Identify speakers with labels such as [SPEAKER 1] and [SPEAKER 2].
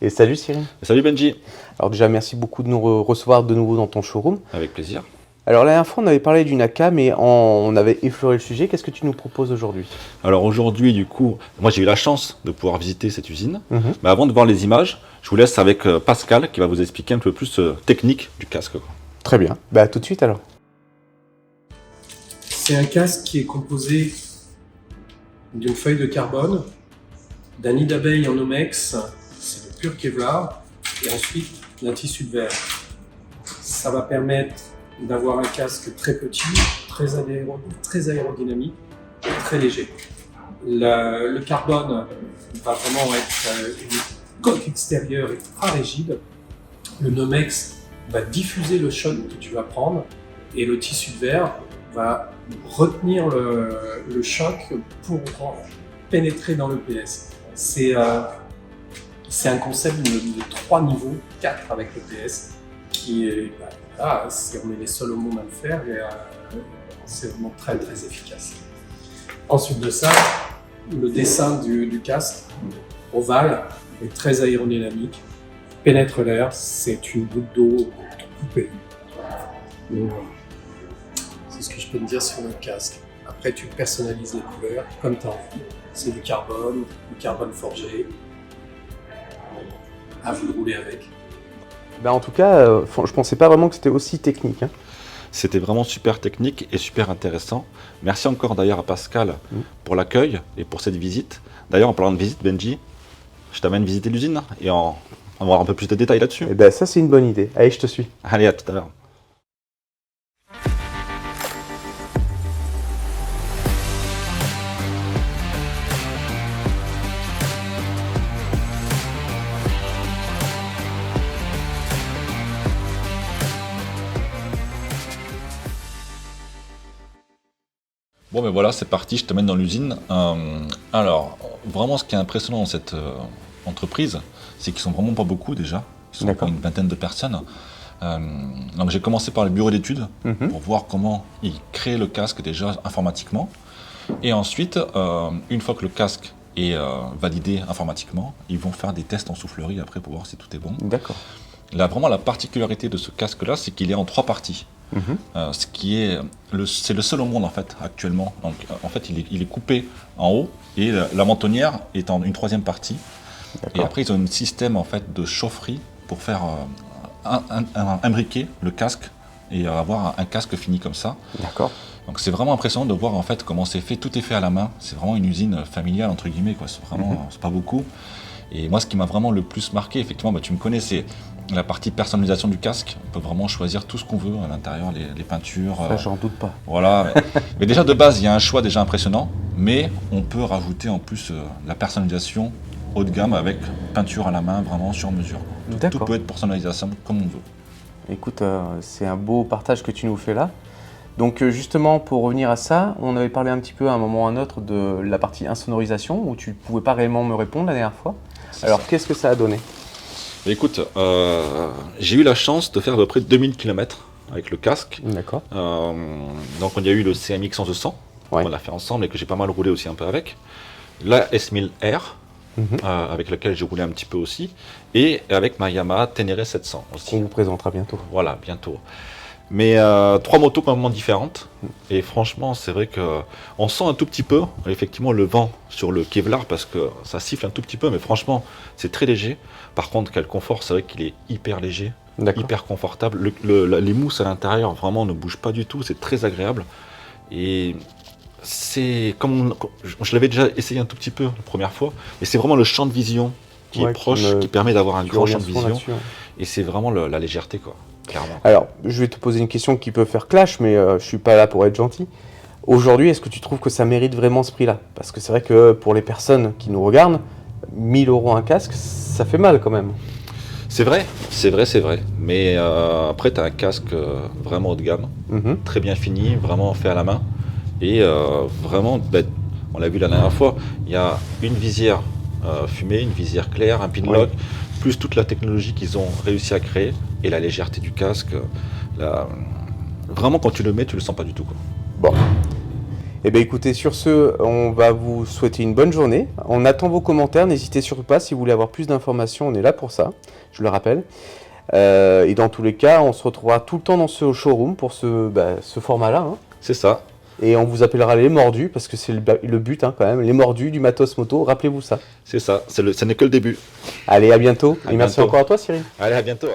[SPEAKER 1] Et salut Cyril.
[SPEAKER 2] Salut Benji.
[SPEAKER 1] Alors déjà merci beaucoup de nous recevoir de nouveau dans ton showroom.
[SPEAKER 2] Avec plaisir.
[SPEAKER 1] Alors la dernière fois on avait parlé d'une AK mais on avait effleuré le sujet. Qu'est-ce que tu nous proposes aujourd'hui?
[SPEAKER 2] Alors aujourd'hui du coup, moi j'ai eu la chance de pouvoir visiter cette usine. Mais avant de voir les images, je vous laisse avec Pascal qui va vous expliquer un peu plus technique du casque.
[SPEAKER 1] Très bien, bah tout de suite alors.
[SPEAKER 3] C'est un casque qui est composé d'une feuille de carbone, d'un nid d'abeille en Nomex, c'est de pur Kevlar, et ensuite d'un tissu de verre. Ça va permettre d'avoir un casque très petit, très aérodynamique et très léger. Le carbone va vraiment être une coque extérieure extra rigide. Le Nomex va diffuser le choc que tu vas prendre et le tissu de verre va retenir le choc pour pénétrer dans le PS. C'est un concept de 3 niveaux, 4 avec le PS, qui est, on est les seuls au monde à le faire et c'est vraiment très très efficace. Ensuite de ça, le dessin du casque, ovale, est très aérodynamique, pénètre l'air, c'est une goutte d'eau coupée. C'est ce que je peux te dire sur le casque. Après, tu personnalises les couleurs comme tu as envie. C'est du carbone forgé. À vous de rouler avec.
[SPEAKER 1] Bah en tout cas, je pensais pas vraiment que c'était aussi technique.
[SPEAKER 2] C'était vraiment super technique et super intéressant. Merci encore d'ailleurs à Pascal pour l'accueil et pour cette visite. D'ailleurs, en parlant de visite, Benji, je t'amène visiter l'usine et en avoir un peu plus de détails là-dessus.
[SPEAKER 1] Et ben ça c'est une bonne idée. Allez, je te suis.
[SPEAKER 2] Allez, à tout à l'heure. Bon, mais voilà, c'est parti, je te mène dans l'usine. Alors, vraiment, ce qui est impressionnant dans cette entreprise, c'est qu'ils sont vraiment pas beaucoup déjà. Ils sont une vingtaine de personnes. Donc, j'ai commencé par le bureau d'études pour voir comment ils créent le casque déjà informatiquement. Et ensuite, une fois que le casque est validé informatiquement, ils vont faire des tests en soufflerie après pour voir si tout est bon.
[SPEAKER 1] D'accord.
[SPEAKER 2] Là, vraiment, la particularité de ce casque-là, c'est qu'il est en 3 parties. C'est le seul au monde en fait actuellement. Donc en fait il est coupé en haut et la mentonnière est en une 3e partie. Et après ils ont un système en fait de chaufferie pour faire imbriquer le casque et avoir un casque fini comme ça.
[SPEAKER 1] D'accord.
[SPEAKER 2] Donc c'est vraiment impressionnant de voir en fait comment c'est fait. Tout est fait à la main. C'est vraiment une usine familiale entre guillemets quoi. C'est vraiment c'est pas beaucoup. Et moi ce qui m'a vraiment le plus marqué effectivement, tu me connais, c'est la partie personnalisation du casque. On peut vraiment choisir tout ce qu'on veut à l'intérieur, les peintures.
[SPEAKER 1] Ça, j'en doute pas.
[SPEAKER 2] Voilà. Mais déjà de base, il y a un choix déjà impressionnant, mais on peut rajouter en plus la personnalisation haut de gamme avec peinture à la main, vraiment sur mesure. Tout peut être personnalisation comme on veut.
[SPEAKER 1] Écoute, c'est un beau partage que tu nous fais là. Donc justement, pour revenir à ça, on avait parlé un petit peu à un moment ou à un autre de la partie insonorisation, où tu ne pouvais pas réellement me répondre la dernière fois. Alors, qu'est-ce que ça a donné?
[SPEAKER 2] Écoute, j'ai eu la chance de faire à peu près 2000 km avec le casque.
[SPEAKER 1] D'accord.
[SPEAKER 2] Donc on y a eu le CMX 100, on l'a fait ensemble et que j'ai pas mal roulé aussi un peu avec. La S1000R, avec laquelle j'ai roulé un petit peu aussi. Et avec ma Yamaha Ténéré 700 aussi.
[SPEAKER 1] On vous présentera bientôt.
[SPEAKER 2] Voilà, bientôt. Mais 3 motos complètement différentes. Et franchement, c'est vrai qu'on sent un tout petit peu, effectivement, le vent sur le Kevlar parce que ça siffle un tout petit peu, mais franchement, c'est très léger. Par contre, quel confort, c'est vrai qu'il est hyper léger, hyper confortable. Les mousses à l'intérieur, vraiment, ne bougent pas du tout, c'est très agréable. Et c'est comme je l'avais déjà essayé un tout petit peu la première fois, et c'est vraiment le champ de vision qui est proche, qui permet d'avoir un grand champ de vision. Et c'est vraiment la légèreté, quoi. Clairement.
[SPEAKER 1] Alors, je vais te poser une question qui peut faire clash, mais je suis pas là pour être gentil. Aujourd'hui, est-ce que tu trouves que ça mérite vraiment ce prix-là? Parce que c'est vrai que pour les personnes qui nous regardent, 1000 € un casque, ça fait mal quand même.
[SPEAKER 2] C'est vrai. Mais après, tu as un casque vraiment haut de gamme, très bien fini, vraiment fait à la main. Et vraiment, on l'a vu la dernière fois, il y a une visière fumée, une visière claire, un pin lock, plus toute la technologie qu'ils ont réussi à créer et la légèreté du casque. Vraiment, quand tu le mets, tu le sens pas du tout, quoi.
[SPEAKER 1] Bon. Eh bien écoutez, sur ce, on va vous souhaiter une bonne journée. On attend vos commentaires, n'hésitez surtout pas si vous voulez avoir plus d'informations, on est là pour ça, je le rappelle. Et dans tous les cas, on se retrouvera tout le temps dans ce showroom pour ce format-là. Hein.
[SPEAKER 2] C'est ça.
[SPEAKER 1] Et on vous appellera les mordus, parce que c'est le but hein, quand même, les mordus du matos moto, rappelez-vous ça.
[SPEAKER 2] C'est ça, ce n'est que le début.
[SPEAKER 1] Allez, à bientôt, et merci
[SPEAKER 2] bientôt.
[SPEAKER 1] encore à toi Cyril.
[SPEAKER 2] Allez, à bientôt.